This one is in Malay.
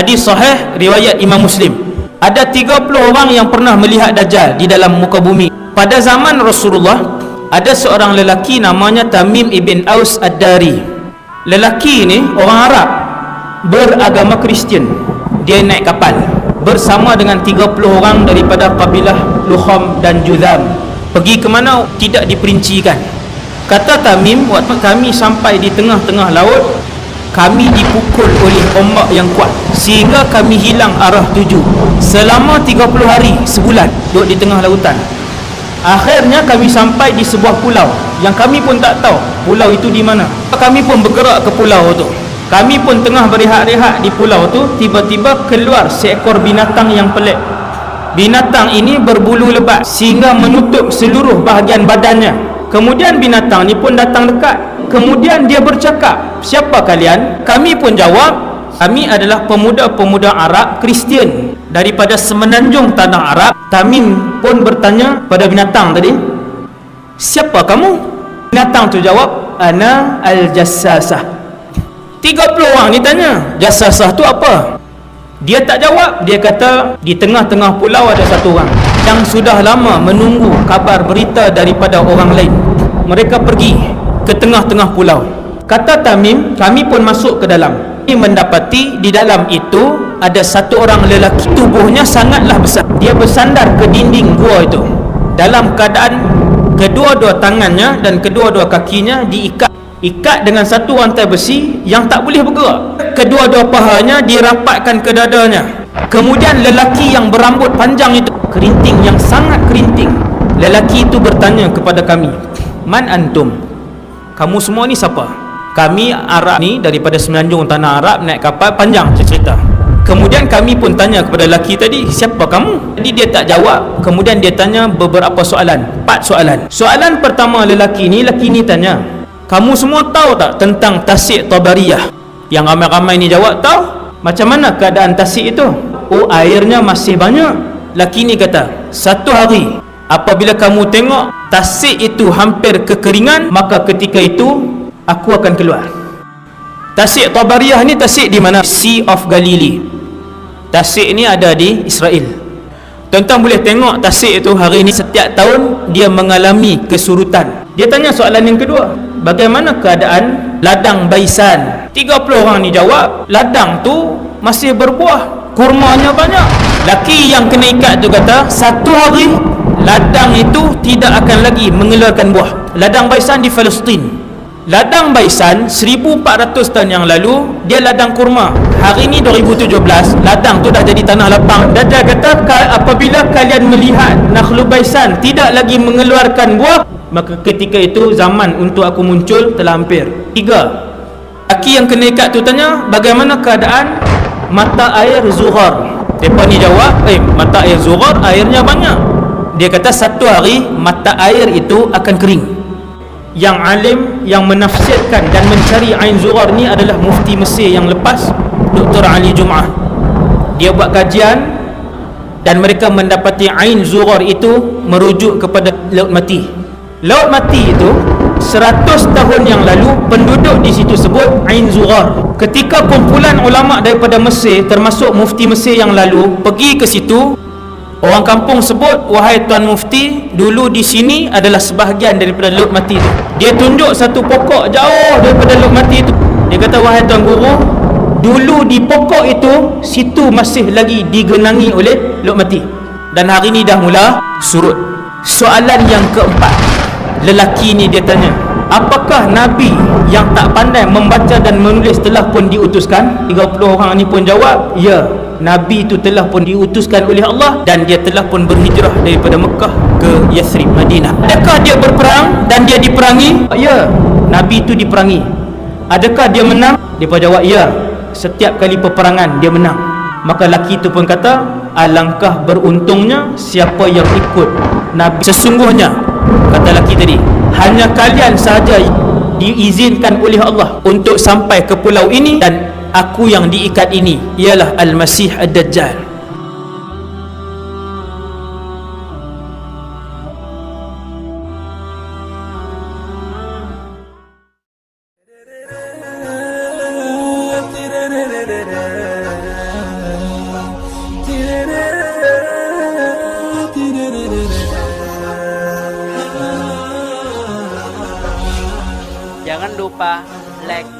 Hadis sahih riwayat Imam Muslim. Ada 30 orang yang pernah melihat Dajjal di dalam muka bumi. Pada zaman Rasulullah, ada seorang lelaki namanya Tamim ibn Aus Ad-Dari. Lelaki ini orang Arab, beragama Kristian. Dia naik kapal bersama dengan 30 orang daripada kabilah Lukham dan Judham. Pergi ke mana tidak diperincikan. Kata Tamim, waktu kami sampai di tengah-tengah laut, kami dipukul oleh ombak yang kuat sehingga kami hilang arah tuju selama 30 hari, sebulan duduk di tengah lautan. Akhirnya kami sampai di sebuah pulau yang kami pun tak tahu pulau itu di mana. Kami pun bergerak ke pulau itu. Kami pun tengah berehat-rehat di pulau tu, tiba-tiba keluar seekor binatang yang pelik. Binatang ini berbulu lebat sehingga menutup seluruh bahagian badannya. Kemudian binatang ni pun datang dekat. Kemudian dia bercakap, "Siapa kalian?" Kami pun jawab, "Kami adalah pemuda-pemuda Arab Kristian daripada semenanjung tanah Arab." Tamim pun bertanya pada binatang tadi, "Siapa kamu?" Binatang tu jawab, "Ana al-Jassasah." 30 orang ni tanya, "Jassasah tu apa?" Dia tak jawab. Dia kata, di tengah-tengah pulau ada satu orang yang sudah lama menunggu kabar berita daripada orang lain. Mereka pergi ke tengah-tengah pulau. Kata Tamim, kami pun masuk ke dalam. Kami mendapati di dalam itu ada satu orang lelaki, tubuhnya sangatlah besar. Dia bersandar ke dinding gua itu dalam keadaan kedua-dua tangannya dan kedua-dua kakinya diikat dengan satu rantai besi yang tak boleh bergerak. Kedua-dua pahanya dirapatkan ke dadanya. Kemudian lelaki yang berambut panjang itu, kerinting yang sangat kerinting. Lelaki itu bertanya kepada kami, "Man antum?" Kamu semua ni siapa? Kami Arab ni daripada semenanjung tanah Arab, naik kapal, panjang cerita. Kemudian kami pun tanya kepada lelaki tadi, "Siapa kamu?" Jadi dia tak jawab. Kemudian dia tanya beberapa soalan, 4 soalan. Soalan pertama lelaki ni tanya, "Kamu semua tahu tak tentang Tasik Tabariyah?" Yang ramai-ramai ni jawab, "Tahu." "Macam mana keadaan Tasik itu?" "Oh, airnya masih banyak." Lelaki ni kata, "Satu hari apabila kamu tengok Tasik itu hampir kekeringan, maka ketika itu aku akan keluar." Tasik Tabariyah ni tasik di mana? Sea of Galilee. Tasik ni ada di Israel. Tuan-tuan boleh tengok tasik itu hari ini setiap tahun dia mengalami kesurutan. Dia tanya soalan yang kedua, "Bagaimana keadaan ladang Baisan?" 30 orang ni jawab, "Ladang tu masih berbuah, kurmanya banyak." Laki yang kena ikat tu kata, "Satu hari ladang itu tidak akan lagi mengeluarkan buah." Ladang Baisan di Palestin. Ladang Baisan 1400 tahun yang lalu dia ladang kurma. Hari ini 2017 ladang tu dah jadi tanah lapang. Dan dia kata, apabila kalian melihat Nakhlu Baisan tidak lagi mengeluarkan buah, maka ketika itu zaman untuk aku muncul telah hampir. 3. Laki yang kena ikat tu tanya, "Bagaimana keadaan mata air Zuhar?" Mereka ni jawab, "Mata air Zuhar airnya banyak." Dia kata, "Satu hari mata air itu akan kering." Yang alim yang menafsirkan dan mencari Ain Zuhar ni adalah mufti Mesir yang lepas, Dr. Ali Jum'ah. Dia buat kajian dan mereka mendapati Ain Zuhar itu merujuk kepada Laut Mati. Laut Mati itu 100 tahun yang lalu penduduk di situ sebut Ain Zuhar. Ketika kumpulan ulama daripada Mesir termasuk mufti Mesir yang lalu pergi ke situ, orang kampung sebut, "Wahai Tuan Mufti, dulu di sini adalah sebahagian daripada Laut Mati itu." Dia tunjuk satu pokok jauh daripada Laut Mati itu. Dia kata, "Wahai Tuan Guru, dulu di pokok itu, situ masih lagi digenangi oleh Laut Mati. Dan hari ini dah mula surut." Soalan yang keempat, lelaki ni dia tanya, "Apakah Nabi yang tak pandai membaca dan menulis telah pun diutuskan?" 30 orang ni pun jawab, "Ya, Nabi itu telah pun diutuskan oleh Allah dan dia telah pun berhijrah daripada Mekah ke Yathrib, Madinah." Adakah dia berperang dan dia diperangi? Ya, Nabi itu diperangi. Adakah dia menang? Dia pun jawab, ya, setiap kali peperangan dia menang. Maka lelaki itu pun kata, "Alangkah beruntungnya siapa yang ikut Nabi. Sesungguhnya," kata lelaki tadi, "hanya kalian sahaja diizinkan oleh Allah untuk sampai ke pulau ini, dan aku yang diikat ini ialah Al-Masih Ad-Dajjal." lupa like,